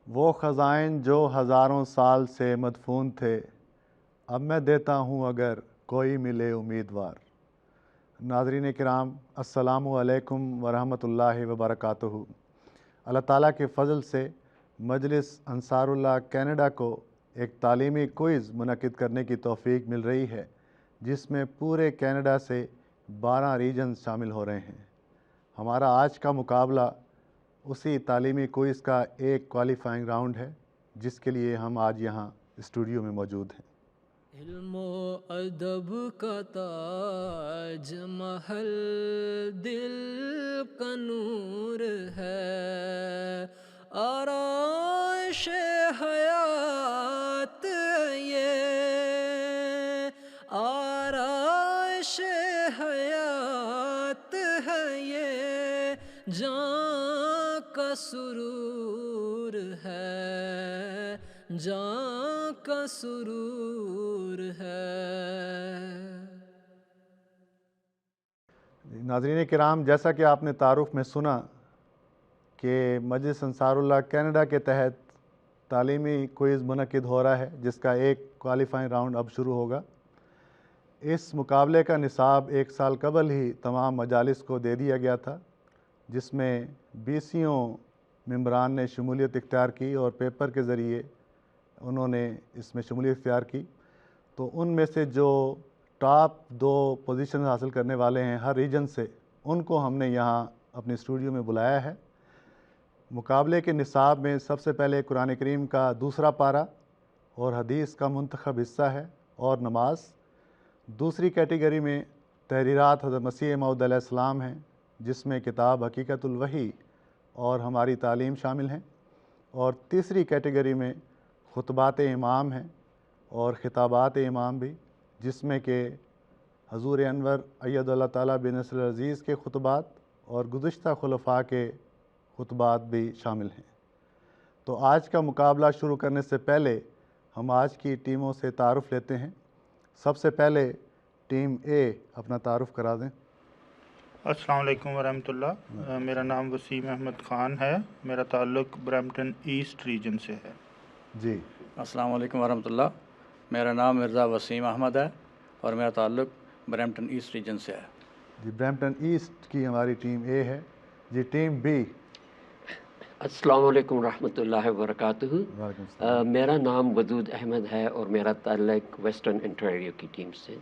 وہ خزائن جو ہزاروں سال سے مدفون تھے، اب میں دیتا ہوں اگر کوئی ملے امیدوار۔ ناظرین کرام، السلام علیکم ورحمۃ اللہ وبرکاتہ۔ اللہ تعالیٰ کے فضل سے مجلس انصار اللہ کینیڈا کو ایک تعلیمی کوئز منعقد کرنے کی توفیق مل رہی ہے، جس میں پورے کینیڈا سے 12 ریجنز شامل ہو رہے ہیں۔ ہمارا آج کا مقابلہ اسی تعلیمی کوئز کا ایک کوالیفائنگ راؤنڈ ہے، جس کے لیے ہم آج یہاں اسٹوڈیو میں موجود ہیں۔ علم و ادب کا تاج محل دل کا نور ہے، آرائش حیات یہ، آرائش حیات ہے یہ، جاں کا سرور ہے، جاں کا سرور ہے۔ ناظرین کرام، جیسا کہ آپ نے تعارف میں سنا کہ مجلس انصار اللہ کینیڈا کے تحت تعلیمی کوئز منعقد ہو رہا ہے، جس کا ایک کوالیفائنگ راؤنڈ اب شروع ہوگا۔ اس مقابلے کا نصاب 1 سال قبل ہی تمام مجالس کو دے دیا گیا تھا، جس میں 20 ممبران نے شمولیت اختیار کی اور پیپر کے ذریعے انہوں نے اس میں شمولیت اختیار کی۔ تو ان میں سے جو ٹاپ 2 پوزیشن حاصل کرنے والے ہیں ہر ریجن سے، ان کو ہم نے یہاں اپنے اسٹوڈیو میں بلایا ہے۔ مقابلے کے نصاب میں سب سے پہلے قرآن کریم کا دوسرا پارہ اور حدیث کا منتخب حصہ ہے اور نماز۔ دوسری کیٹیگری میں تحریرات حضرت مسیح موعود علیہ السلام ہیں، جس میں کتاب حقیقت الوحی اور ہماری تعلیم شامل ہیں۔ اور تیسری کیٹیگری میں خطبات امام ہیں اور خطابات امام بھی، جس میں کہ حضور انور اید اللہ تعالیٰ بن نصر العزیز کے خطبات اور گزشتہ خلفاء کے خطبات بھی شامل ہیں۔ تو آج کا مقابلہ شروع کرنے سے پہلے ہم آج کی ٹیموں سے تعارف لیتے ہیں۔ سب سے پہلے ٹیم اے اپنا تعارف کرا دیں۔ السلام علیکم ورحمۃ اللہ، میرا نام وسیم احمد خان ہے، میرا تعلق برمپٹن ایسٹ ریجن سے ہے۔ جی، السلام علیکم ورحمۃ اللہ، میرا نام مرزا وسیم احمد ہے اور میرا تعلق برمپٹن ایسٹ ریجن سے ہے۔ جی، برمپٹن ایسٹ کی ہماری ٹیم اے ہے۔ جی، ٹیم بی۔ السلام علیکم ورحمۃ اللہ وبرکاتہ۔ وعلیکم السلام۔ میرا نام ودود احمد ہے اور میرا تعلق ویسٹرن انٹیریو کی ٹیم سے۔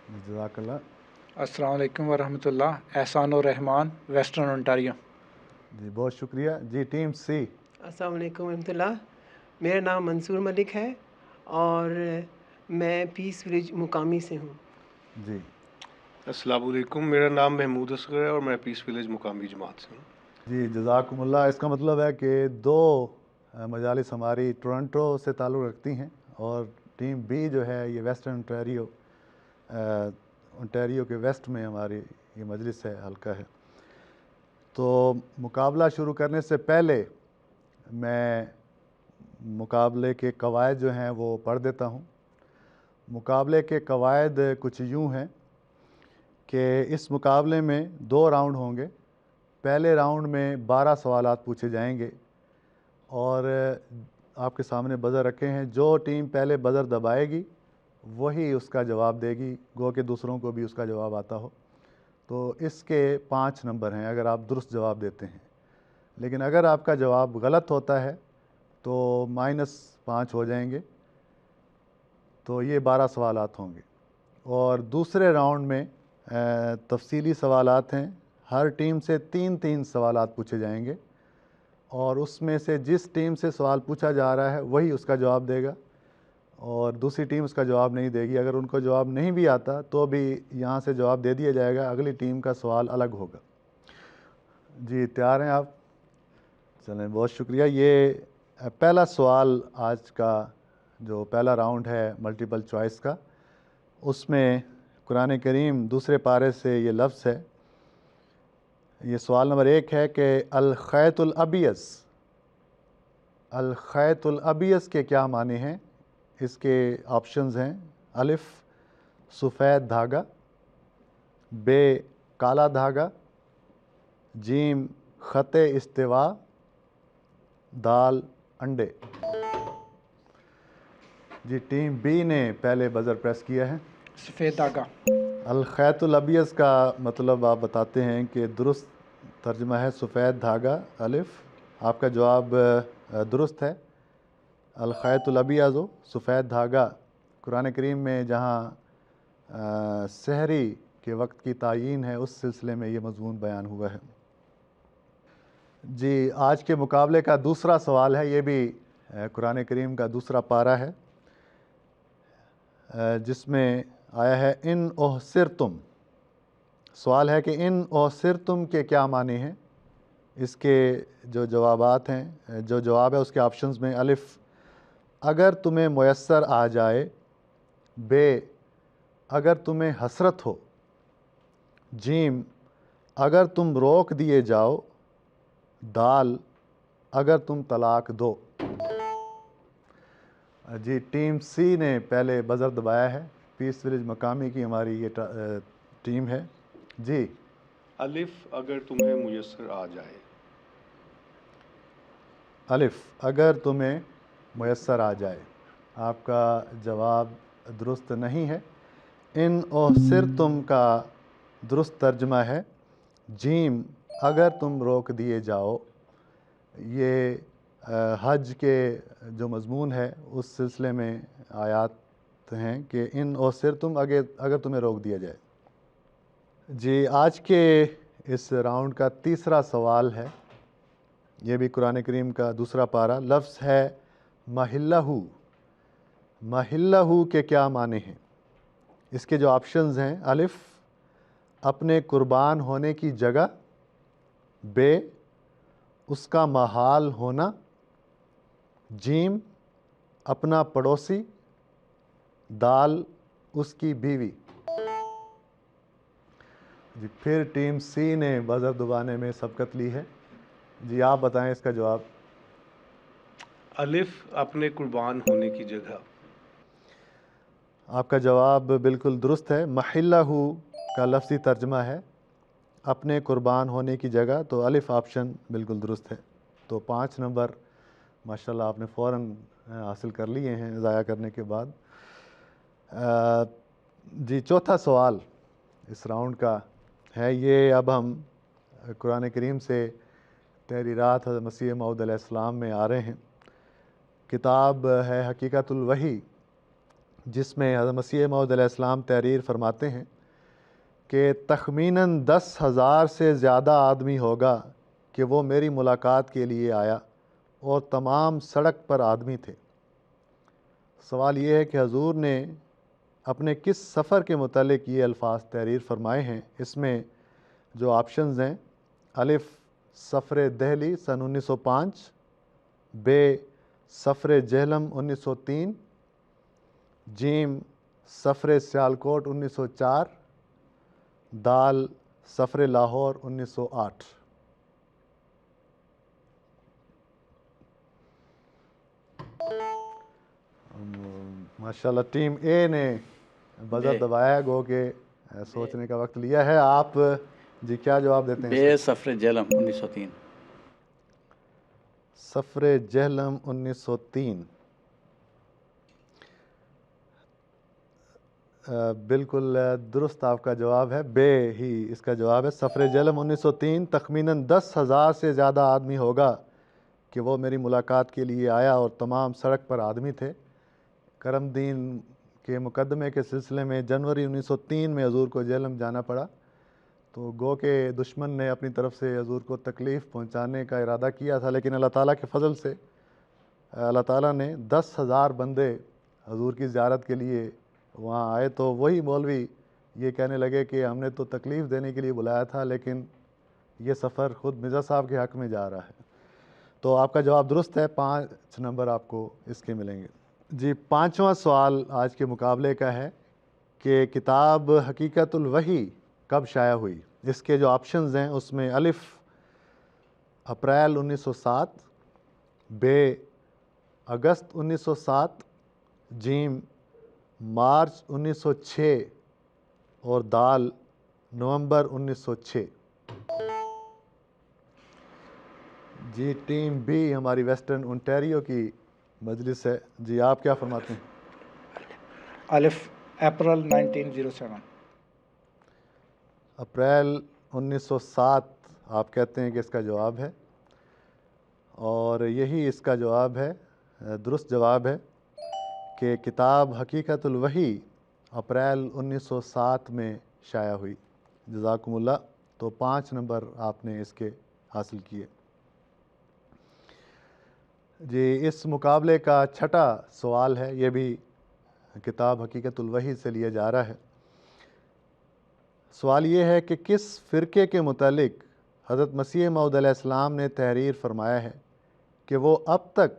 جی، جزاک اللہ۔ السلام علیکم ورحمۃ اللہ، احسان الرحمان، ویسٹرن انٹاریو۔ جی، بہت شکریہ۔ جی، ٹیم سی۔ السلام علیکم ورحمۃ اللہ، میرا نام منصور ملک ہے اور میں پیس ولیج مقامی سے ہوں۔ جی، السلام علیکم، میرا نام محمود اصغر ہے اور میں پیس ولیج مقامی جماعت سے ہوں۔ جی، جزاکم اللہ۔ اس کا مطلب ہے کہ 2 مجالس ہماری ٹورنٹو سے تعلق رکھتی ہیں اور ٹیم بی جو ہے یہ ویسٹرن انٹیریو کے ویسٹ میں ہماری یہ مجلس ہے، حلقہ ہے۔ تو مقابلہ شروع کرنے سے پہلے میں مقابلے کے قواعد جو ہیں وہ پڑھ دیتا ہوں۔ مقابلے کے قواعد کچھ یوں ہیں کہ اس مقابلے میں 2 راؤنڈ ہوں گے۔ پہلے راؤنڈ میں 12 سوالات پوچھے جائیں گے اور آپ کے سامنے بزر رکھے ہیں۔ جو ٹیم پہلے بزر دبائے گی وہی اس کا جواب دے گی، گو کہ دوسروں کو بھی اس کا جواب آتا ہو۔ تو اس کے 5 نمبر ہیں اگر آپ درست جواب دیتے ہیں، لیکن اگر آپ کا جواب غلط ہوتا ہے تو -5 ہو جائیں گے۔ تو یہ 12 سوالات ہوں گے۔ اور دوسرے راؤنڈ میں تفصیلی سوالات ہیں، ہر ٹیم سے 3 سوالات پوچھے جائیں گے اور اس میں سے جس ٹیم سے سوال پوچھا جا رہا ہے وہی اس کا جواب دے گا اور دوسری ٹیم اس کا جواب نہیں دے گی۔ اگر ان کو جواب نہیں بھی آتا تو بھی یہاں سے جواب دے دیا جائے گا، اگلی ٹیم کا سوال الگ ہوگا۔ جی، تیار ہیں آپ؟ چلیں، بہت شکریہ۔ یہ پہلا سوال آج کا جو پہلا راؤنڈ ہے ملٹیپل چوائس کا، اس میں قرآن کریم دوسرے پارے سے یہ لفظ ہے۔ یہ سوال نمبر 1 ہے کہ الخیط الابیض، الخیط الابیض کے کیا معنی ہیں؟ اس کے آپشنز ہیں: الف سفید دھاگا، ب کالا دھاگا، جیم خط استوا، دال انڈے. جی ٹیم بی نے پہلے بزر پریس کیا ہے. سفید دھاگا. الخیط الابیض کا مطلب آپ بتاتے ہیں کہ درست ترجمہ ہے سفید دھاگا الف. آپ کا جواب درست ہے. الخیط الابیض سفید دھاگا قرآن کریم میں جہاں سحری کے وقت کی تعیین ہے اس سلسلے میں یہ مضمون بیان ہوا ہے. جی آج کے مقابلے کا دوسرا سوال ہے. یہ بھی قرآن کریم کا دوسرا پارہ ہے جس میں آیا ہے ان احسرتم. سوال ہے کہ ان احسرتم کے کیا معنی ہیں. اس کے جو جوابات ہیں جو جواب ہے اس کے آپشنز میں الف اگر تمہیں میسر آ جائے، بے اگر تمہیں حسرت ہو، جیم اگر تم روک دیے جاؤ، دال اگر تم طلاق دو. جی ٹیم سی نے پہلے بزر دبایا ہے. پیس ولیج مقامی کی ہماری یہ ٹیم ہے. جی الف اگر تمہیں میسر آ جائے. الف اگر تمہیں میسر آ جائے. آپ کا جواب درست نہیں ہے. ان احسرتم کا درست ترجمہ ہے جیم اگر تم روک دیے جاؤ. یہ حج کے جو مضمون ہے اس سلسلے میں آیات ہیں کہ ان احسرتم اگر تمہیں روک دیا جائے. جی آج کے اس راؤنڈ کا تیسرا سوال ہے. یہ بھی قرآن کریم کا دوسرا پارہ. لفظ ہے محلہ. محلہ کے کیا معنی ہیں؟ اس کے جو آپشنز ہیں الف اپنے قربان ہونے کی جگہ، بے اس کا محال ہونا، جیم اپنا پڑوسی، دال اس کی بیوی. جی پھر ٹیم سی نے بزر دبانے میں سبقت لی ہے. جی آپ بتائیں اس کا جواب. الف اپنے قربان ہونے کی جگہ. آپ کا جواب بالکل درست ہے. محلہ کا لفظی ترجمہ ہے اپنے قربان ہونے کی جگہ. تو الف آپشن بالکل درست ہے. تو 5 نمبر ماشاءاللہ آپ نے فوراً حاصل کر لیے ہیں ضائع کرنے کے بعد. جی چوتھا سوال اس راؤنڈ کا ہے. یہ اب ہم قرآن کریم سے تحریرات حضرت مسیح موعود علیہ السلام میں آ رہے ہیں. کتاب ہے حقیقت الوحی جس میں حضرت مسیح موعود علیہ السلام تحریر فرماتے ہیں کہ تخمیناً 10,000 سے زیادہ آدمی ہوگا کہ وہ میری ملاقات کے لیے آیا اور تمام سڑک پر آدمی تھے. سوال یہ ہے کہ حضور نے اپنے کس سفر کے متعلق یہ الفاظ تحریر فرمائے ہیں. اس میں جو آپشنز ہیں الف سفر دہلی سن 1905، بے سفر جہلم 1903، جیم سفر سیالکوٹ 1904، دال سفر لاہور 1908. ماشاءاللہ ٹیم اے نے بزر دبایا ہے، گو کہ سوچنے کا وقت لیا ہے. آپ جی کیا جواب دیتے ہیں؟ بے سفر جہلم 1903. سفر جہلم 1903 بالکل درست آپ کا جواب ہے. بے ہی اس کا جواب ہے. سفر جہلم 1903 تخمیناً 10,000 سے زیادہ آدمی ہوگا کہ وہ میری ملاقات کے لیے آیا اور تمام سڑک پر آدمی تھے. کرم دین کے مقدمے کے سلسلے میں جنوری 1903 میں حضور کو جہلم جانا پڑا. تو گو کہ دشمن نے اپنی طرف سے حضور کو تکلیف پہنچانے کا ارادہ کیا تھا، لیکن اللہ تعالیٰ کے فضل سے اللہ تعالیٰ نے 10,000 بندے حضور کی زیارت کے لیے وہاں آئے. تو وہی مولوی یہ کہنے لگے کہ ہم نے تو تکلیف دینے کے لیے بلایا تھا لیکن یہ سفر خود مرزا صاحب کے حق میں جا رہا ہے. تو آپ کا جواب درست ہے. 5 نمبر آپ کو اس کے ملیں گے. جی 5واں سوال آج کے مقابلے کا ہے کہ کتاب حقیقت الوحی کب شائع ہوئی. اس کے جو آپشنز ہیں اس میں الف اپریل 1907، بے اگست 1907، جیم مارچ 1906 اور دال نومبر 1906. جی ٹیم بی ہماری ویسٹرن انٹیریو کی مجلس ہے، جی آپ کیا فرماتے ہیں؟ الف اپریل 1907. اپریل 1907 آپ کہتے ہیں کہ اس کا جواب ہے، اور یہی اس کا جواب ہے، درست جواب ہے کہ کتاب حقیقت الوحی اپریل 1907 میں شائع ہوئی. جزاکم اللہ. تو 5 نمبر آپ نے اس کے حاصل کیے. جی اس مقابلے کا چھٹا سوال ہے، یہ بھی کتاب حقیقت الوحی سے لیا جا رہا ہے. سوال یہ ہے کہ کس فرقے کے متعلق حضرت مسیح موعود علیہ السلام نے تحریر فرمایا ہے کہ وہ اب تک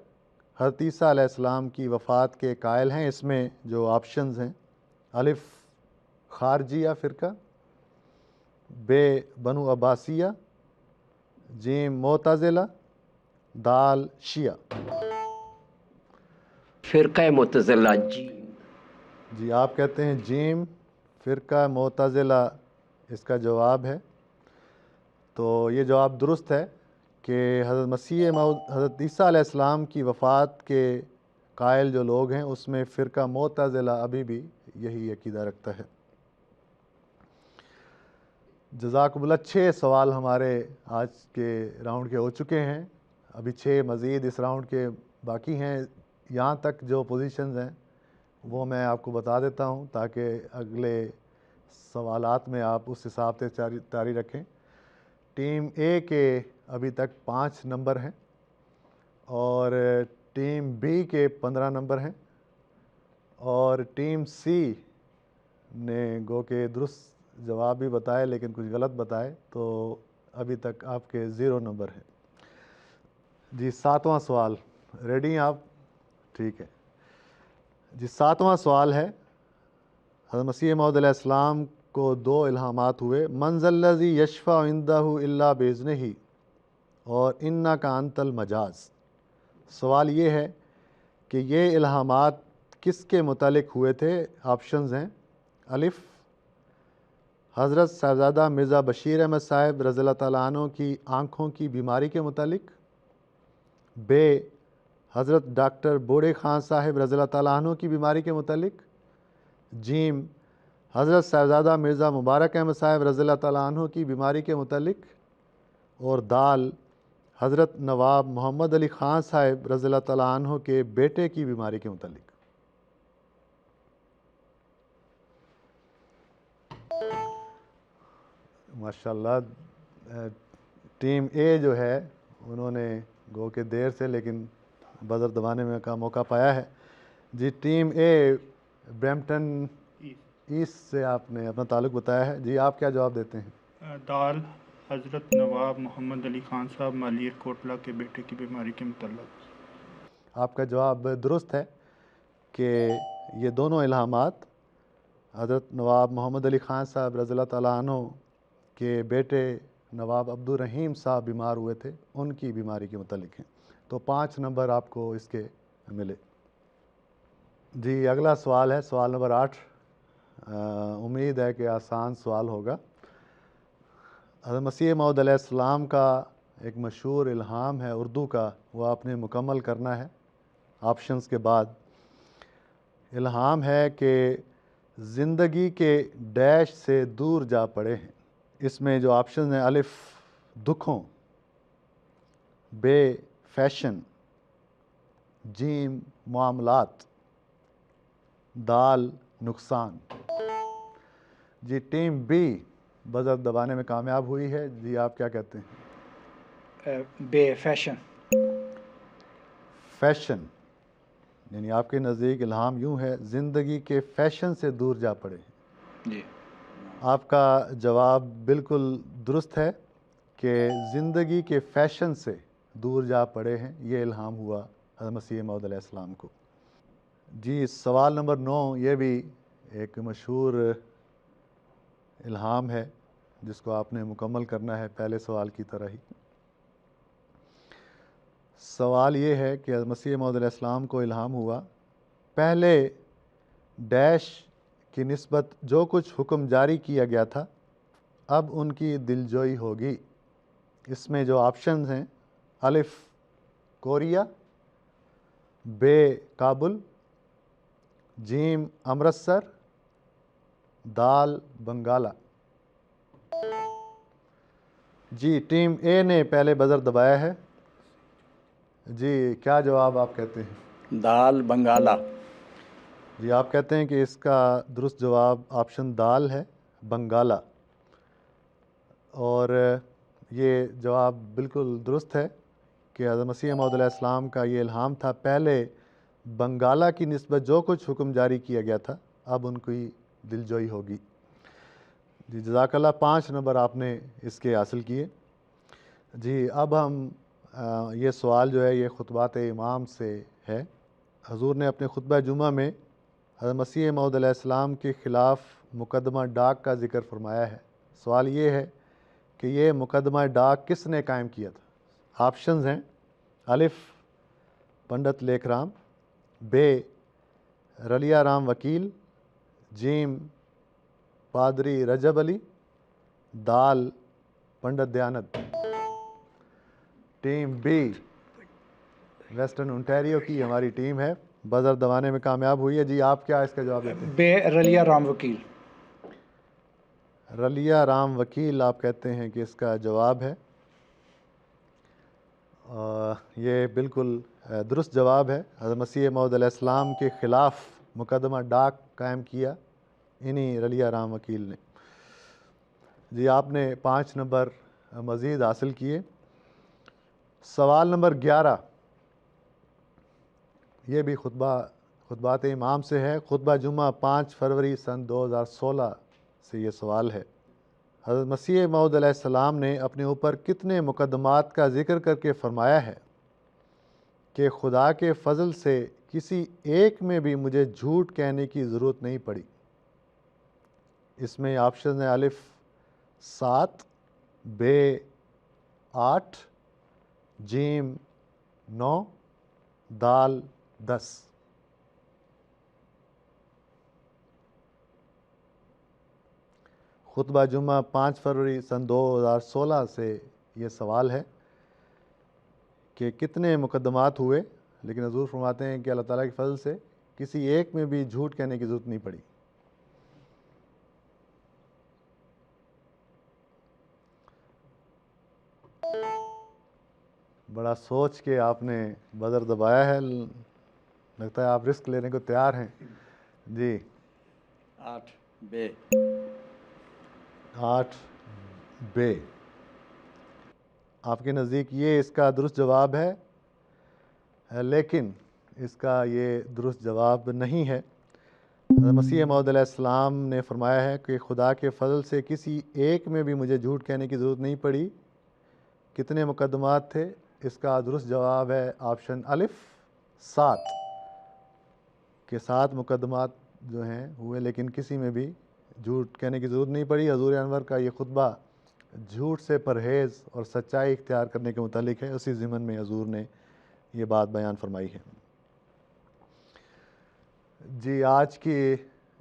حضرت عیسیٰ علیہ السلام کی وفات کے قائل ہیں؟ اس میں جو آپشنز ہیں: الف خارجیہ فرقہ، بے بنو عباسیہ، جیم معتزلہ، دال شیعہ. فرقہ معتزلہ جی. جی آپ کہتے ہیں جیم فرقہ معتزلہ اس کا جواب ہے. تو یہ جواب درست ہے کہ حضرت مسیح موعود حضرت عیسیٰ علیہ السلام کی وفات کے قائل جو لوگ ہیں اس میں فرقہ معتزلہ ابھی بھی یہی عقیدہ رکھتا ہے. جزاکم اللہ. 6 سوال ہمارے آج کے راؤنڈ کے ہو چکے ہیں، ابھی 6 مزید اس راؤنڈ کے باقی ہیں. یہاں تک جو پوزیشنز ہیں وہ میں آپ کو بتا دیتا ہوں تاکہ اگلے سوالات میں آپ اس حساب سے جاری رکھیں. ٹیم اے کے ابھی تک 5 نمبر ہیں اور ٹیم بی کے 15 نمبر ہیں، اور ٹیم سی نے گو کہ درست جواب بھی بتائے لیکن کچھ غلط بتائے، تو ابھی تک آپ کے 0 نمبر ہیں. جی 7واں سوال، ریڈی ہیں آپ؟ ٹھیک ہے جی. 7واں سوال ہے، حضرت مسیح موعود علیہ السلام کو 2 الہامات ہوئے: من ذا الذی یشفع عندہ الا باذنہ اور انک انت المجاز. سوال یہ ہے کہ یہ الہامات کس کے متعلق ہوئے تھے؟ آپشنز ہیں: الف حضرت صاحبزادہ مرزا بشیر احمد صاحب رضی اللہ تعالیٰ عنہ کی آنکھوں کی بیماری کے متعلق، بے حضرت ڈاکٹر بوڑے خان صاحب رضی اللہ تعالیٰ عنہ کی بیماری کے متعلق، جیم حضرت صاحبزادہ مرزا مبارک احمد صاحب رضی اللہ تعالیٰ عنہ کی بیماری کے متعلق، اور دال حضرت نواب محمد علی خان صاحب رضی اللہ تعالیٰ عنہ کے بیٹے کی بیماری کے متعلق. ماشاءاللہ ٹیم اے جو ہے انہوں نے گو کہ دیر سے لیکن بزر دبانے میں کا موقع پایا ہے. جی ٹیم اے برمپٹن ایسٹ سے آپ نے اپنا تعلق بتایا ہے، جی آپ کیا جواب دیتے ہیں؟ دال حضرت نواب محمد علی خان صاحب مالیر کوٹلہ کے بیٹے کی بیماری کے متعلق. آپ کا جواب درست ہے کہ یہ دونوں الہامات حضرت نواب محمد علی خان صاحب رضی اللہ تعالیٰ عنہ کے بیٹے نواب عبد الرحیم صاحب بیمار ہوئے تھے، ان کی بیماری کے متعلق ہیں. تو 5 نمبر آپ کو اس کے ملے. جی اگلا سوال ہے، سوال نمبر 8. امید ہے کہ آسان سوال ہوگا. حضرت مسیح موعود علیہ السلام کا ایک مشہور الہام ہے اردو کا، وہ آپ نے مکمل کرنا ہے آپشنز کے بعد. الہام ہے کہ زندگی کے ڈیش سے دور جا پڑے ہیں. اس میں جو آپشنز ہیں: الف دکھوں، بے فیشن، جیم معاملات، دال نقصان. جی ٹیم بی بزر دبانے میں کامیاب ہوئی ہے، جی آپ کیا کہتے ہیں؟ بے فیشن. فیشن یعنی آپ کے نزدیک الہام یوں ہے: زندگی کے فیشن سے دور جا پڑے ہیں. جی آپ کا جواب بالکل درست ہے کہ زندگی کے فیشن سے دور جا پڑے ہیں، یہ الہام ہوا حضرت مسیح موعود علیہ السلام کو. جی سوال نمبر 9، یہ بھی ایک مشہور الہام ہے جس کو آپ نے مکمل کرنا ہے پہلے سوال کی طرح ہی. سوال یہ ہے کہ حضرت مسیح موعود علیہ السلام کو الہام ہوا: پہلے ڈیش کی نسبت جو کچھ حکم جاری کیا گیا تھا اب ان کی دلجوئی ہوگی. اس میں جو آپشنز ہیں: الف کوریا، بے کابل، جیم امرتسر، دال بنگالہ۔ جی ٹیم اے نے پہلے بزر دبایا ہے، جی کیا جواب آپ کہتے ہیں؟ دال بنگالہ۔ جی آپ کہتے ہیں کہ اس کا درست جواب آپشن دال ہے، بنگالہ، اور یہ جواب بالکل درست ہے کہ حضرت مسیح موعود علیہ السلام کا یہ الہام تھا، پہلے بنگالہ کی نسبت جو کچھ حکم جاری کیا گیا تھا اب ان کی دلجوئی ہوگی۔ جی جزاک اللہ، 5 نمبر آپ نے اس کے حاصل کیے۔ جی اب ہم یہ سوال جو ہے یہ خطبات امام سے ہے۔ حضور نے اپنے خطبہ جمعہ میں حضرت مسیح موعود علیہ السلام کے خلاف مقدمہ ڈاک کا ذکر فرمایا ہے۔ سوال یہ ہے کہ یہ مقدمہ ڈاک کس نے قائم کیا تھا؟ آپشنز ہیں: الف پنڈت لیکھ رام، بے رلیہ رام وکیل، جیم پادری رجب علی، دال Pandit Dayanand. Team B Western Ontario کی ہماری ٹیم ہے، بزر دبانے میں کامیاب ہوئی ہے۔ جی آپ کیا اس کا جواب دیتے ہیں؟ بے رلیہ رام وکیل۔ رلیہ رام وکیل آپ کہتے ہیں کہ اس کا جواب ہے، یہ بالکل درست جواب ہے۔ حضرت مسیح موعود علیہ السلام کے خلاف مقدمہ ڈاک قائم کیا انہی رلیہ رام وکیل نے۔ جی آپ نے 5 نمبر مزید حاصل کیے۔ سوال نمبر 11 یہ بھی خطبات امام سے ہے، خطبہ جمعہ 5 فروری سن 2016 سے یہ سوال ہے۔ حضرت مسیح موعود علیہ السلام نے اپنے اوپر کتنے مقدمات کا ذکر کر کے فرمایا ہے کہ خدا کے فضل سے کسی ایک میں بھی مجھے جھوٹ کہنے کی ضرورت نہیں پڑی؟ اس میں آپشن ہے: الف 7، بے 8، جیم 9، دال 10۔ خطبہ جمعہ 5 فروری سن 2016 سے یہ سوال ہے کہ کتنے مقدمات ہوئے، لیکن حضور فرماتے ہیں کہ اللہ تعالیٰ کے فضل سے کسی ایک میں بھی جھوٹ کہنے کی ضرورت نہیں پڑی۔ بڑا سوچ کے آپ نے بزر دبایا ہے، لگتا ہے آپ رسک لینے کو تیار ہیں۔ جی 8 بے۔ 8 بے آپ کے نزدیک یہ اس کا درست جواب ہے، لیکن اس کا یہ درست جواب نہیں ہے۔ حضرت مسیح موعود علیہ السلام نے فرمایا ہے کہ خدا کے فضل سے کسی ایک میں بھی مجھے جھوٹ کہنے کی ضرورت نہیں پڑی۔ کتنے مقدمات تھے؟ اس کا درست جواب ہے آپشن الف 7 کہ 7 مقدمات جو ہیں ہوئے، لیکن کسی میں بھی جھوٹ کہنے کی ضرورت نہیں پڑی۔ حضور انور کا یہ خطبہ جھوٹ سے پرہیز اور سچائی اختیار کرنے کے متعلق ہے، اسی ضمن میں حضور نے یہ بات بیان فرمائی ہے۔ جی آج کی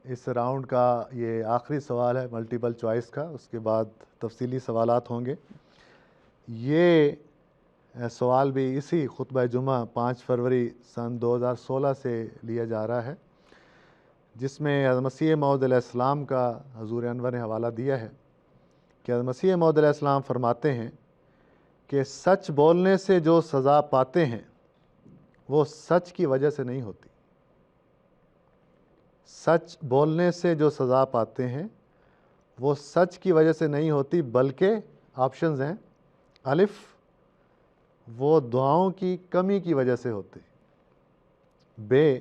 اس راؤنڈ کا یہ آخری سوال ہے ملٹیپل چوائس کا، اس کے بعد تفصیلی سوالات ہوں گے۔ یہ سوال بھی اسی خطبہ جمعہ 5 فروری سن 2016 سے لیا جا رہا ہے، جس میں حضرت مسیح موعود علیہ السلام کا حضور انور نے حوالہ دیا ہے کہ حضرت مسیح موعود علیہ السلام فرماتے ہیں کہ سچ بولنے سے جو سزا پاتے ہیں وہ سچ کی وجہ سے نہیں ہوتی۔ سچ بولنے سے جو سزا پاتے ہیں وہ سچ کی وجہ سے نہیں ہوتی، بلکہ آپشنز ہیں: الف وہ دعاؤں کی کمی کی وجہ سے ہوتے، بے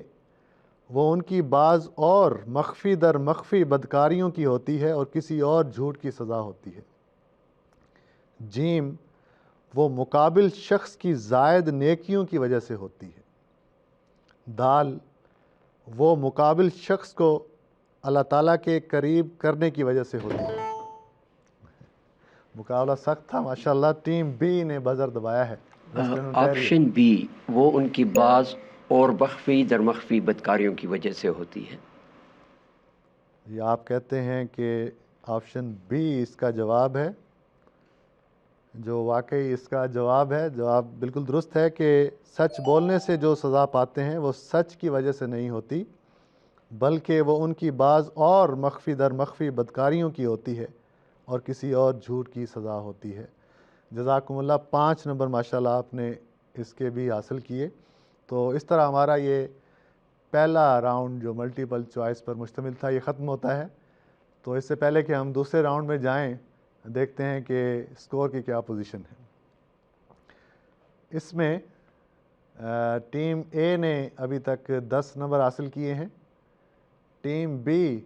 وہ ان کی بعض اور مخفی در مخفی بدکاریوں کی ہوتی ہے اور کسی اور جھوٹ کی سزا ہوتی ہے، جیم وہ مقابل شخص کی زائد نیکیوں کی وجہ سے ہوتی ہے، دال وہ مقابل شخص کو اللہ تعالیٰ کے قریب کرنے کی وجہ سے ہوتی ہے۔ مقابلہ سخت تھا ماشاءاللہ، ٹیم بی نے بزر دبایا ہے۔ آپشن بی وہ ان کی بعض اور مخفی در مخفی بدکاریوں کی وجہ سے ہوتی ہے۔ یہ آپ کہتے ہیں کہ آپشن بی اس کا جواب ہے۔ جو واقعی اس کا جواب ہے، جواب بالکل درست ہے کہ سچ بولنے سے جو سزا پاتے ہیں وہ سچ کی وجہ سے نہیں ہوتی، بلکہ وہ ان کی بعض اور مخفی در مخفی بدکاریوں کی ہوتی ہے اور کسی اور جھوٹ کی سزا ہوتی ہے۔ جزاکم اللہ، 5 نمبر ماشاءاللہ آپ نے اس کے بھی حاصل کیے۔ تو اس طرح ہمارا یہ پہلا راؤنڈ جو ملٹیپل چوائس پر مشتمل تھا یہ ختم ہوتا ہے۔ تو اس سے پہلے کہ ہم دوسرے راؤنڈ میں جائیں، دیکھتے ہیں کہ اسکور کی کیا پوزیشن ہے۔ اس میں ٹیم اے نے ابھی تک 10 نمبر حاصل کیے ہیں، ٹیم بی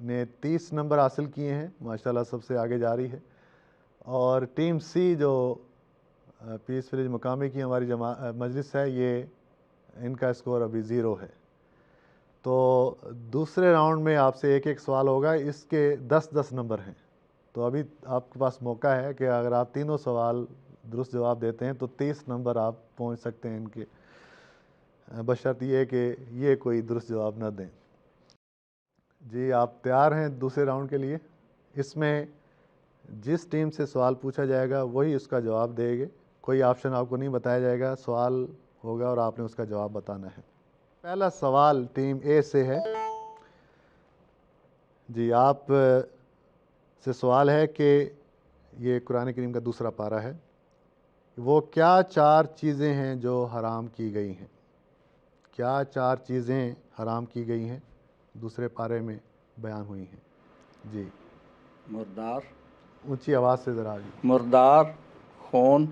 نے 30 نمبر حاصل کیے ہیں، ماشاءاللہ سب سے آگے جا رہی ہے، اور ٹیم سی جو پیس ولیج مقامی کی ہماری مجلس ہے، یہ ان کا اسکور ابھی 0 ہے۔ تو دوسرے راؤنڈ میں آپ سے ایک ایک سوال ہوگا، اس کے 10-10 نمبر ہیں۔ تو ابھی آپ کے پاس موقع ہے کہ اگر آپ تینوں سوال درست جواب دیتے ہیں تو 30 نمبر آپ پہنچ سکتے ہیں ان کے، بشرط یہ کہ یہ کوئی درست جواب نہ دیں۔ جی آپ تیار ہیں دوسرے راؤنڈ کے لیے؟ اس میں جس ٹیم سے سوال پوچھا جائے گا وہی اس کا جواب دے گے، کوئی آپشن آپ کو نہیں بتایا جائے گا، سوال ہوگا اور آپ نے اس کا جواب بتانا ہے۔ پہلا سوال ٹیم اے سے ہے۔ جی آپ سے سوال ہے کہ یہ قرآن کریم کا دوسرا پارہ ہے، وہ کیا 4 چیزیں ہیں جو حرام کی گئی ہیں؟ کیا 4 چیزیں حرام کی گئی ہیں دوسرے پارے میں بیان ہوئی ہیں؟ جی مردار، اونچی آواز سے ذرا جی۔ مردار، خون،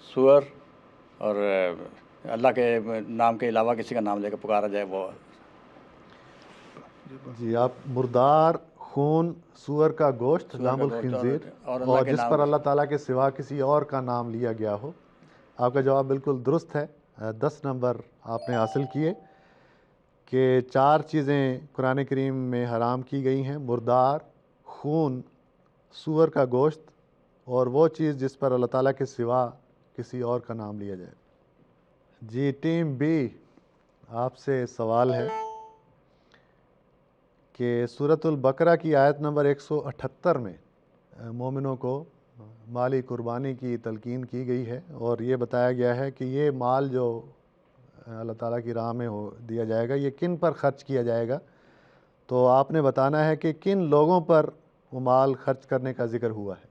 سور، اور اللہ کے نام کے علاوہ کسی کا نام لے کے پکارا جائے وہ۔ جی آپ مردار، خون، سور کا گوشت، لحم الخنزیر، اور جس پر اللہ تعالیٰ کے سوا کسی اور کا نام لیا گیا ہو۔ آپ کا جواب بالکل درست ہے، 10 نمبر آپ نے حاصل کیے کہ 4 چیزیں قرآن کریم میں حرام کی گئی ہیں: مردار، خون، سور کا گوشت، اور وہ چیز جس پر اللہ تعالیٰ کے سوا کسی اور کا نام لیا جائے۔ جی ٹیم بی، آپ سے سوال ہے کہ سورۃ البقرہ کی آیت نمبر 178 میں مومنوں کو مالی قربانی کی تلقین کی گئی ہے، اور یہ بتایا گیا ہے کہ یہ مال جو اللہ تعالیٰ کی راہ میں دیا جائے گا یہ کن پر خرچ کیا جائے گا؟ تو آپ نے بتانا ہے کہ کن لوگوں پر وہ مال خرچ کرنے کا ذکر ہوا ہے۔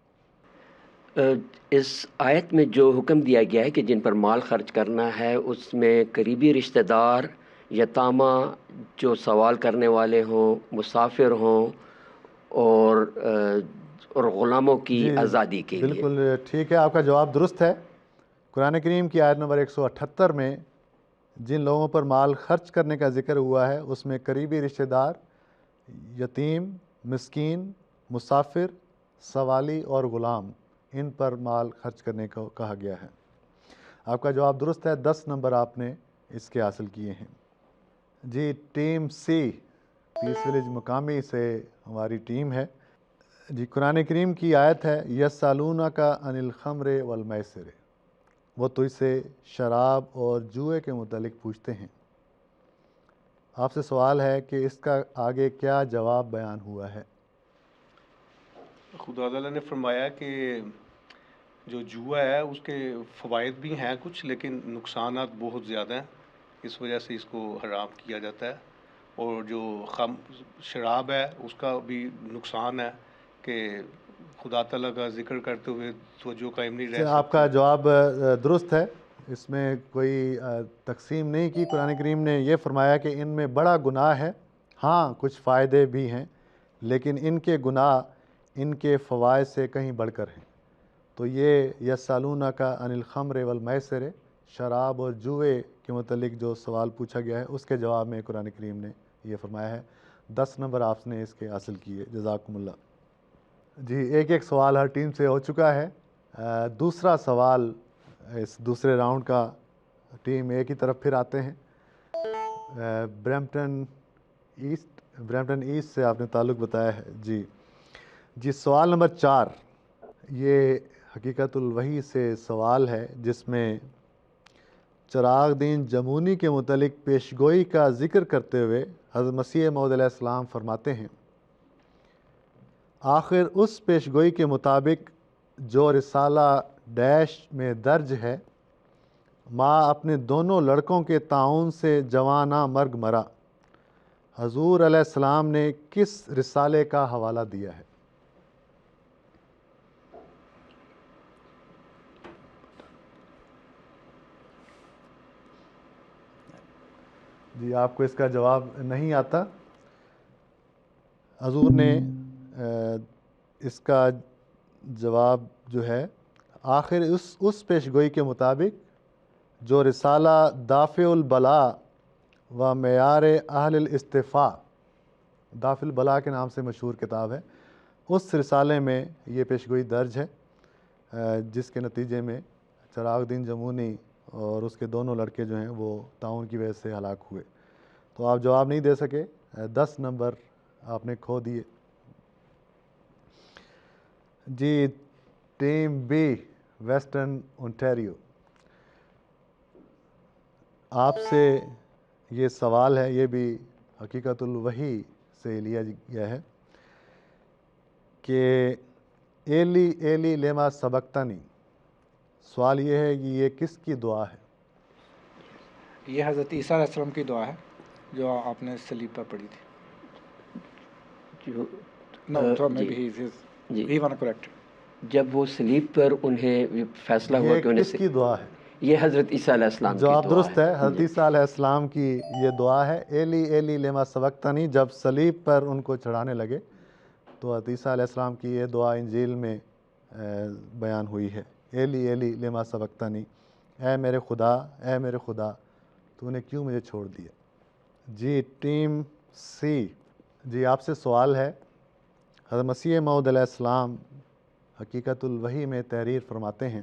اس آیت میں جو حکم دیا گیا ہے کہ جن پر مال خرچ کرنا ہے، اس میں قریبی رشتہ دار، یتامہ جو سوال کرنے والے ہوں، مسافر ہوں، اور غلاموں کی آزادی کے لیے۔ بالکل ٹھیک ہے، آپ کا جواب درست ہے۔ قرآن کریم کی آیت نمبر 178 میں جن لوگوں پر مال خرچ کرنے کا ذکر ہوا ہے اس میں قریبی رشتہ دار، یتیم، مسکین، مسافر، سوالی اور غلام، ان پر مال خرچ کرنے کو کہا گیا ہے۔ آپ کا جواب درست ہے، 10 نمبر آپ نے اس کے حاصل کیے ہیں۔ جی ٹیم سی، پیس ولیج مقامی سے ہماری ٹیم ہے۔ جی قرآن کریم کی آیت ہے یسألونک عن الخمر والمیسر، وہ تجھ سے شراب اور جوئے کے متعلق پوچھتے ہیں۔ آپ سے سوال ہے کہ اس کا آگے کیا جواب بیان ہوا ہے؟ خدا تعالیٰ نے فرمایا کہ جو جوا ہے اس کے فوائد بھی ہیں کچھ، لیکن نقصانات بہت زیادہ ہیں، اس وجہ سے اس کو حرام کیا جاتا ہے۔ اور جو شراب ہے اس کا بھی نقصان ہے کہ خدا تعالیٰ کا ذکر کرتے ہوئے توجہ قائم نہیں رہ آپ کا جواب درست ہے، اس میں کوئی تقسیم نہیں کی۔ قرآن کریم نے یہ فرمایا کہ ان میں بڑا گناہ ہے، ہاں کچھ فائدے بھی ہیں، لیکن ان کے گناہ ان کے فوائد سے کہیں بڑھ کر ہیں۔ تو یہ یسألونک عن الخمر والمیسر، شراب اور جوئے کے متعلق جو سوال پوچھا گیا ہے اس کے جواب میں قرآن کریم نے یہ فرمایا ہے۔ 10 نمبر آپ نے اس کے حاصل کیے، جزاکم اللہ۔ جی ایک ایک سوال ہر ٹیم سے ہو چکا ہے۔ دوسرا سوال اس دوسرے راؤنڈ کا ٹیم اے کی طرف پھر آتے ہیں۔ برمپٹن ایسٹ سے آپ نے تعلق بتایا ہے۔ جی سوال نمبر 4، یہ حقیقت الوحی سے سوال ہے جس میں چراغ دین جمونی کے متعلق پیشگوئی کا ذکر کرتے ہوئے حضرت مسیح موعود علیہ السلام فرماتے ہیں، آخر اس پیشگوئی کے مطابق جو رسالہ ڈیش میں درج ہے، ماں اپنے دونوں لڑکوں کے تعاون سے جوانہ مرگ مرا، حضور علیہ السلام نے کس رسالے کا حوالہ دیا ہے؟ جی آپ کو اس کا جواب نہیں آتا؟ حضور نے اس کا جواب جو ہے آخر اس پیشگوئی کے مطابق جو رسالہ دافع البلاء و معیار اہل الاستفاء، دافع البلاء کے نام سے مشہور کتاب ہے، اس رسالے میں یہ پیشگوئی درج ہے، جس کے نتیجے میں چراغ الدین جمونی اور اس کے دونوں لڑکے جو ہیں وہ تعاون کی وجہ سے ہلاک ہوئے۔ تو آپ جواب نہیں دے سکے، 10 نمبر آپ نے کھو دیے۔ جی ٹیم بی ویسٹرن اونٹیریو، آپ سے یہ سوال ہے، یہ بھی حقیقت الوحی سے لیا گیا ہے کہ ایلی ایلی لما سبقتنی، سوال یہ ہے کہ یہ کس کی دعا ہے؟ یہ حضرت عیسیٰ علیہ السلام کی دعا ہے جو آپ نے صلیب پر پڑھی تھی۔ کریکٹ، جب وہ صلیب پر انہیں فیصلہ ہوا یہ کہ انہیں کس کی دعا ہے؟ یہ حضرت عیسیٰ علیہ السلام کی جواب دعا درست ہے، حضرت عیسیٰ علیہ السلام کی یہ دعا ہے، ایلی ایلی لما سبقتنی۔ جب صلیب پر ان کو چڑھانے لگے تو حضرت عیسیٰ علیہ السلام کی یہ دعا انجیل میں بیان ہوئی ہے، ایلی ایلی لما سبقتنی، اے میرے خدا تو نے کیوں مجھے چھوڑ دیا؟ جی ٹیم سی، جی آپ سے سوال ہے، حضرت مسیح موعود علیہ السلام حقیقت الوحی میں تحریر فرماتے ہیں،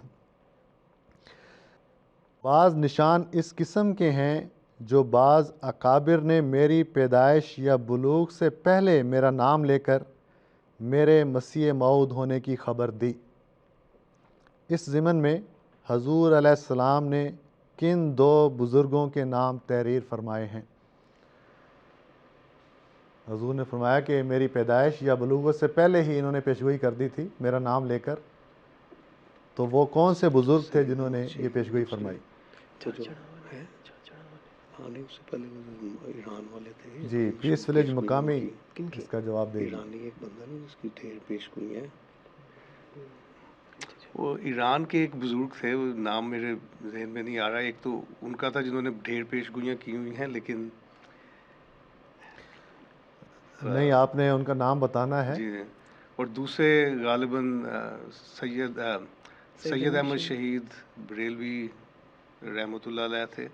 بعض نشان اس قسم کے ہیں جو بعض اکابر نے میری پیدائش یا بلوغ سے پہلے میرا نام لے کر میرے مسیح موعود ہونے کی خبر دی۔ اس ضمن میں حضور علیہ السلام نے کن 2 بزرگوں کے نام تحریر فرمائے ہیں؟ حضور نے فرمایا کہ میری پیدائش یا بلوغ سے پہلے ہی انہوں نے پیشگوئی کر دی تھی میرا نام لے کر، تو وہ کون سے بزرگ تھے جنہوں نے یہ پیشگوئی فرمائی؟ ایران والے تھے جی پیس ولیج مقامی اس کا جواب دے گی۔ ایرانی ایک بندہ نہیں جس کی ڈھیر پیش ہوئی ہے، وہ ایران کے ایک بزرگ تھے، وہ نام میرے ذہن میں نہیں آ رہا، ایک تو ان کا تھا جنہوں نے ڈھیر پیش گوئیاں کی ہوئی ہیں، لیکن نہیں آپ نے ان کا نام بتانا ہے۔ جی، اور دوسرے غالباً سید احمد شہید بریلوی رحمۃ اللہ علیہ تھے،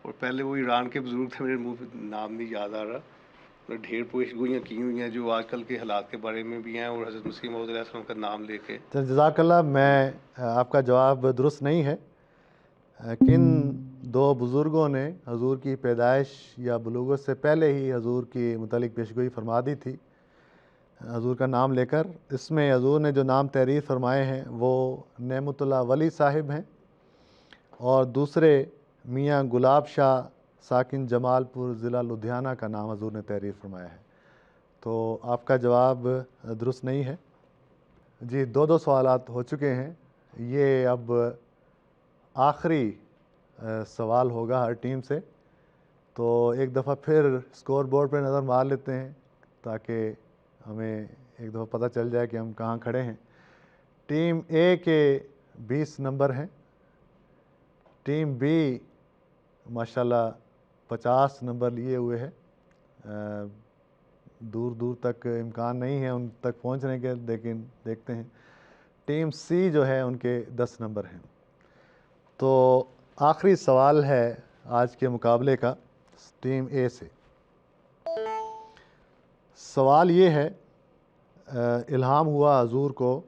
اور پہلے وہ ایران کے بزرگ تھے، میرے منہ پہ نام نہیں یاد آ رہا، ڈھیر پیش گوئیاں کی ہوئی ہیں جو آج کل کے حالات کے بارے میں بھی ہیں، اور حضرت مسیح موعود علیہ السلام کا نام لے کے۔ جزاک اللہ، میں آپ کا جواب درست نہیں ہے۔ کن 2 بزرگوں نے حضور کی پیدائش یا بلوغت سے پہلے ہی حضور کی متعلق پیشگوئی فرما دی تھی حضور کا نام لے کر، اس میں حضور نے جو نام تحریر فرمائے ہیں وہ نعمت اللہ ولی صاحب ہیں، اور دوسرے میاں گلاب شاہ ساکن جمال پور ضلع لدھیانہ کا نام حضور نے تحریر فرمایا ہے، تو آپ کا جواب درست نہیں ہے۔ جی 2 سوالات ہو چکے ہیں، یہ اب آخری سوال ہوگا ہر ٹیم سے، تو ایک دفعہ پھر اسکور بورڈ پہ نظر مار لیتے ہیں تاکہ ہمیں ایک دفعہ پتہ چل جائے کہ ہم کہاں کھڑے ہیں۔ ٹیم اے کے 20 نمبر ہیں، ٹیم بی ماشاءاللہ 50 نمبر لیے ہوئے ہے، دور دور تک امکان نہیں ہے ان تک پہنچنے کے، لیکن دیکھتے ہیں۔ ٹیم سی جو ہے ان کے 10 نمبر ہیں۔ تو آخری سوال ہے آج کے مقابلے کا ٹیم اے سے، سوال یہ ہے، الہام ہوا حضور کو،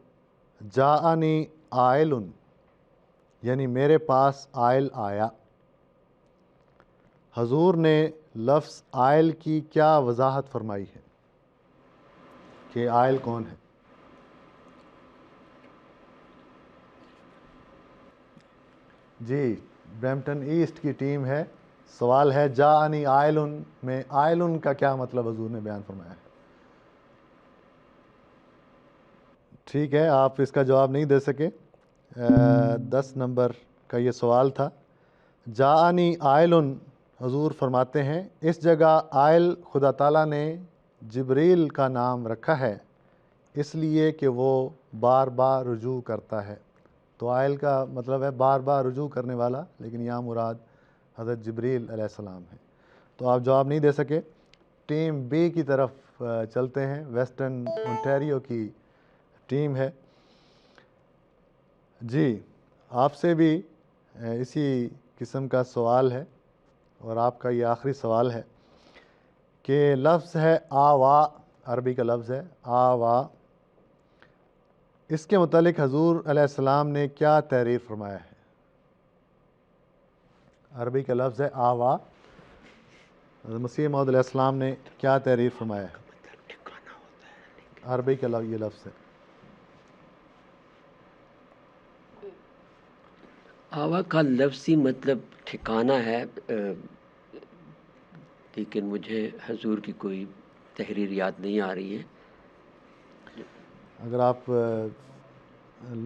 جاءنی آئل، یعنی میرے پاس آئل آیا، حضور نے لفظ آئل کی کیا وضاحت فرمائی ہے کہ آئل کون ہے؟ جی برمپٹن ایسٹ کی ٹیم ہے، سوال ہے جاءنی آئل میں آئل کا کیا مطلب حضور نے بیان فرمایا ہے؟ ٹھیک ہے، آپ اس کا جواب نہیں دے سکے۔ 10 نمبر کا یہ سوال تھا۔ جاءنی عائل، حضور فرماتے ہیں اس جگہ عائل خدا تعالیٰ نے جبریل کا نام رکھا ہے اس لیے کہ وہ بار بار رجوع کرتا ہے۔ تو عائل کا مطلب ہے بار بار رجوع کرنے والا، لیکن یہاں مراد حضرت جبریل علیہ السلام ہے۔ تو آپ جواب نہیں دے سکے۔ ٹیم بی کی طرف چلتے ہیں، ویسٹرن اونٹیریو کی ٹیم ہے۔ جی، آپ سے بھی اسی قسم کا سوال ہے، اور آپ کا یہ آخری سوال ہے کہ لفظ ہے آوا، عربی کا لفظ ہے آوا، اس کے متعلق حضور علیہ السلام نے کیا تحریر فرمایا ہے؟ عربی کا لفظ ہے آوا، حضرت مسیح موعود علیہ السلام نے کیا تحریر فرمایا ہے؟ عربی کا یہ لفظ ہے۔ آوا کا لفظی مطلب ٹھکانہ ہے، لیکن مجھے حضور کی کوئی تحریر یاد نہیں آ رہی ہے۔ اگر آپ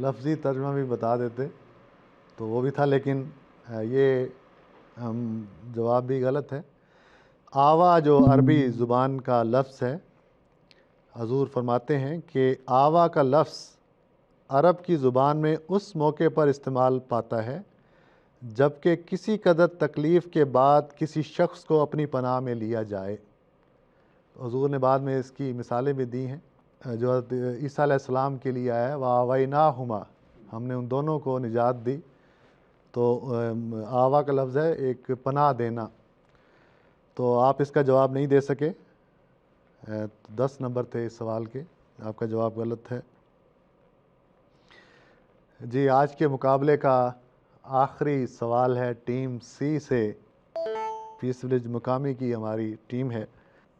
لفظی ترجمہ بھی بتا دیتے تو وہ بھی تھا، لیکن یہ جواب بھی غلط ہے۔ آوا جو عربی زبان کا لفظ ہے، حضور فرماتے ہیں کہ آوا کا لفظ عرب کی زبان میں اس موقع پر استعمال پاتا ہے جبکہ کسی قدر تکلیف کے بعد کسی شخص کو اپنی پناہ میں لیا جائے۔ حضور نے بعد میں اس کی مثالیں بھی دی ہیں، جو حضرت عیسیٰ علیہ السلام کے لیے آیا ہے، وَآوَيْنَاهُمَا، ہم نے ان دونوں کو نجات دی۔ تو آوا کا لفظ ہے ایک پناہ دینا۔ تو آپ اس کا جواب نہیں دے سکے۔ 10 نمبر تھے اس سوال کے، آپ کا جواب غلط ہے۔ جی، آج کے مقابلے کا آخری سوال ہے ٹیم سی سے، پیس ولیج مقامی کی ہماری ٹیم ہے۔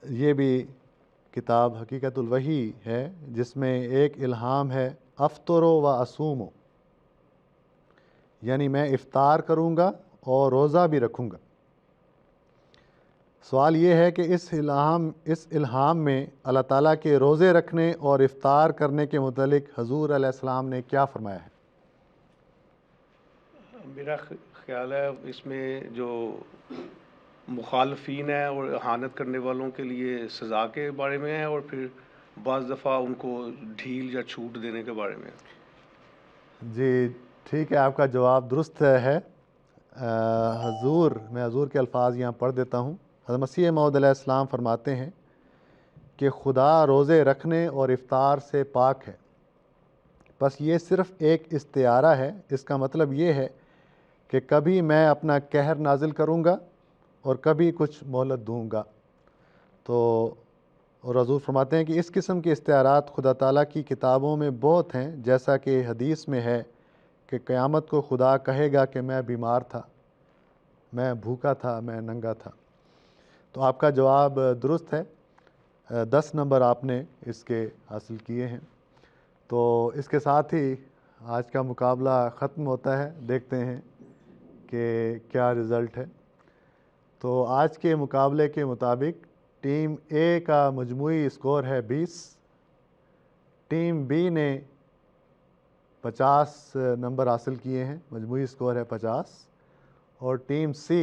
یہ بھی کتاب حقیقت الوحی ہے، جس میں ایک الہام ہے افطرو و اصومو، یعنی میں افطار کروں گا اور روزہ بھی رکھوں گا۔ سوال یہ ہے کہ اس الہام میں اللہ تعالیٰ کے روزے رکھنے اور افطار کرنے کے متعلق حضور علیہ السلام نے کیا فرمایا ہے؟ میرا خیال ہے اس میں جو مخالفین ہیں اور اہانت کرنے والوں کے لیے سزا کے بارے میں ہے، اور پھر بعض دفعہ ان کو ڈھیل یا چھوٹ دینے کے بارے میں ہے۔ جی ٹھیک ہے، آپ کا جواب درست ہے۔ میں حضور کے الفاظ یہاں پڑھ دیتا ہوں۔ حضرت مسیح موعود علیہ السلام فرماتے ہیں کہ خدا روزے رکھنے اور افطار سے پاک ہے، بس یہ صرف ایک استعارہ ہے۔ اس کا مطلب یہ ہے کہ کبھی میں اپنا قہر نازل کروں گا اور کبھی کچھ مہلت دوں گا۔ اور حضور فرماتے ہیں کہ اس قسم کے استعارات خدا تعالیٰ کی کتابوں میں بہت ہیں، جیسا کہ حدیث میں ہے کہ قیامت کو خدا کہے گا کہ میں بیمار تھا، میں بھوکا تھا، میں ننگا تھا۔ تو آپ کا جواب درست ہے۔ 10 نمبر آپ نے اس کے حاصل کیے ہیں۔ تو اس کے ساتھ ہی آج کا مقابلہ ختم ہوتا ہے، دیکھتے ہیں کہ کیا رزلٹ ہے۔ تو آج کے مقابلے کے مطابق ٹیم اے کا مجموعی اسکور ہے 20، ٹیم بی نے 50 نمبر حاصل کیے ہیں، مجموعی اسکور ہے 50، اور ٹیم سی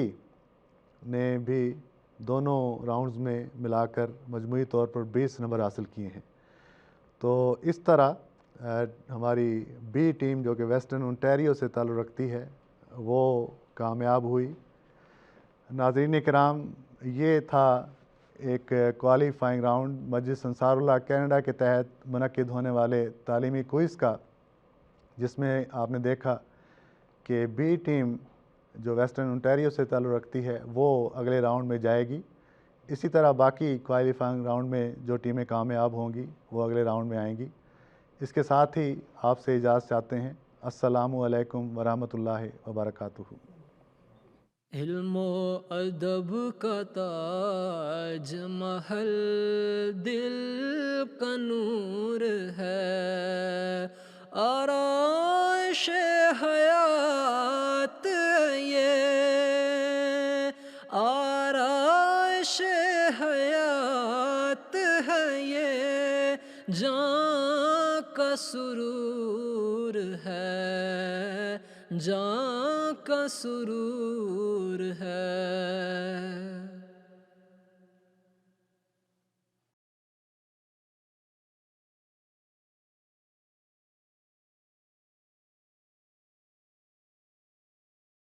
نے بھی دونوں راؤنڈز میں ملا کر مجموعی طور پر 20 نمبر حاصل کیے ہیں۔ تو اس طرح ہماری بی ٹیم جو کہ ویسٹرن اونٹیریو سے تعلق رکھتی ہے وہ کامیاب ہوئی۔ ناظرین کرام، یہ تھا ایک کوالیفائنگ راؤنڈ مجلس انصار اللہ کینیڈا کے تحت منعقد ہونے والے تعلیمی کوئز کا، جس میں آپ نے دیکھا کہ بی ٹیم جو ویسٹرن اونٹیریو سے تعلق رکھتی ہے وہ اگلے راؤنڈ میں جائے گی۔ اسی طرح باقی کوالیفائنگ راؤنڈ میں جو ٹیمیں کامیاب ہوں گی وہ اگلے راؤنڈ میں آئیں گی۔ اس کے ساتھ ہی آپ سے اجازت چاہتے ہیں۔ السلام علیکم ورحمۃ اللہ وبرکاتہ۔ علم و ادب کا تاج محل دل کا نور ہے، آرائش حیات یہ، آرائش حیات ہے یہ، جان کا سرور ہے، جاں کا سرور ہے۔